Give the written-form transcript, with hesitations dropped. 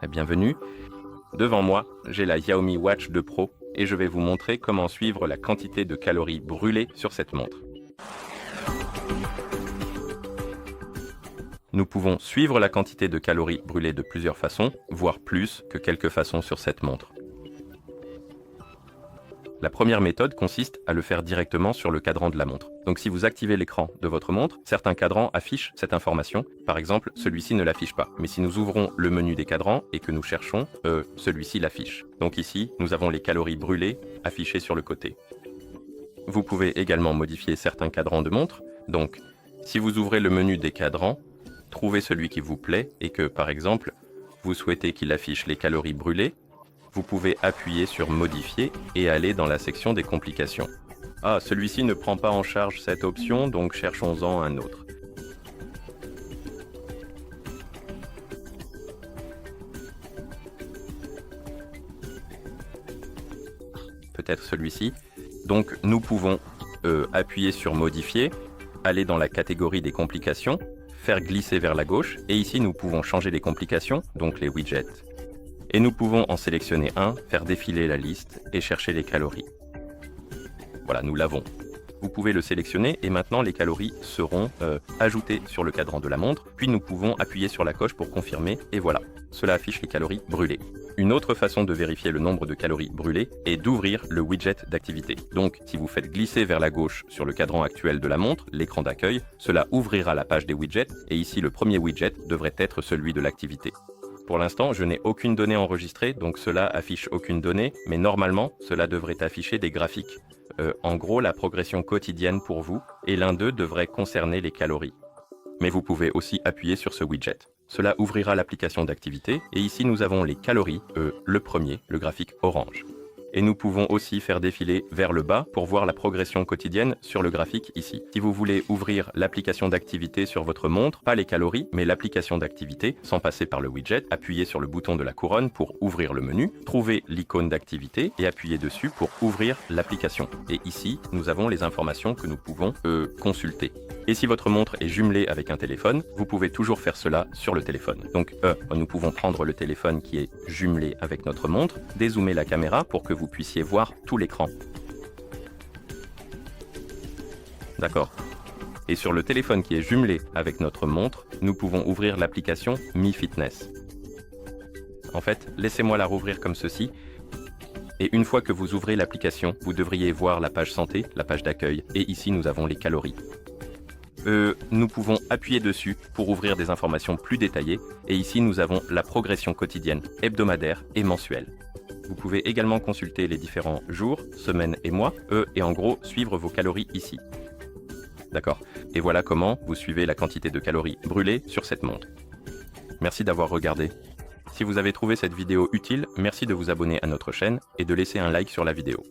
Bienvenue. Devant moi, j'ai la Xiaomi Watch 2 Pro et je vais vous montrer comment suivre la quantité de calories brûlées sur cette montre. Nous pouvons suivre la quantité de calories brûlées de plusieurs façons, voire plus que quelques façons sur cette montre. La première méthode consiste à le faire directement sur le cadran de la montre. Donc si vous activez l'écran de votre montre, certains cadrans affichent cette information. Par exemple, celui-ci ne l'affiche pas. Mais si nous ouvrons le menu des cadrans et que nous cherchons, celui-ci l'affiche. Donc ici, nous avons les calories brûlées affichées sur le côté. Vous pouvez également modifier certains cadrans de montre. Donc, si vous ouvrez le menu des cadrans, trouvez celui qui vous plaît et que, par exemple, vous souhaitez qu'il affiche les calories brûlées, vous pouvez appuyer sur Modifier et aller dans la section des complications. Ah, celui-ci ne prend pas en charge cette option, donc cherchons-en un autre. Peut-être celui-ci. Donc nous pouvons appuyer sur Modifier, aller dans la catégorie des complications, faire glisser vers la gauche, et ici nous pouvons changer les complications, donc les widgets. Et nous pouvons en sélectionner un, faire défiler la liste et chercher les calories. Voilà, nous l'avons. Vous pouvez le sélectionner et maintenant les calories seront ajoutées sur le cadran de la montre, puis nous pouvons appuyer sur la coche pour confirmer et voilà, cela affiche les calories brûlées. Une autre façon de vérifier le nombre de calories brûlées est d'ouvrir le widget d'activité. Donc si vous faites glisser vers la gauche sur le cadran actuel de la montre, l'écran d'accueil, cela ouvrira la page des widgets et ici le premier widget devrait être celui de l'activité. Pour l'instant, je n'ai aucune donnée enregistrée, donc cela affiche aucune donnée, mais normalement, cela devrait afficher des graphiques. En gros, la progression quotidienne pour vous, et l'un d'eux devrait concerner les calories. Mais vous pouvez aussi appuyer sur ce widget. Cela ouvrira l'application d'activité, et ici nous avons les calories, le premier, le graphique orange. Et nous pouvons aussi faire défiler vers le bas pour voir la progression quotidienne sur le graphique ici. Si vous voulez ouvrir l'application d'activité sur votre montre, pas les calories, mais l'application d'activité, sans passer par le widget, appuyez sur le bouton de la couronne pour ouvrir le menu, trouvez l'icône d'activité et appuyez dessus pour ouvrir l'application. Et ici, nous avons les informations que nous pouvons consulter. Et si votre montre est jumelée avec un téléphone, vous pouvez toujours faire cela sur le téléphone. Donc, nous pouvons prendre le téléphone qui est jumelé avec notre montre, dézoomer la caméra pour que vous puissiez voir tout l'écran. D'accord. Et sur le téléphone qui est jumelé avec notre montre, nous pouvons ouvrir l'application Mi Fitness. En fait, laissez-moi la rouvrir comme ceci. Et une fois que vous ouvrez l'application, vous devriez voir la page santé, la page d'accueil, et ici nous avons les calories. Nous pouvons appuyer dessus pour ouvrir des informations plus détaillées, et ici nous avons la progression quotidienne, hebdomadaire et mensuelle. Vous pouvez également consulter les différents jours, semaines et mois, et en gros suivre vos calories ici. D'accord. Et voilà comment vous suivez la quantité de calories brûlées sur cette montre. Merci d'avoir regardé. Si vous avez trouvé cette vidéo utile, merci de vous abonner à notre chaîne et de laisser un like sur la vidéo.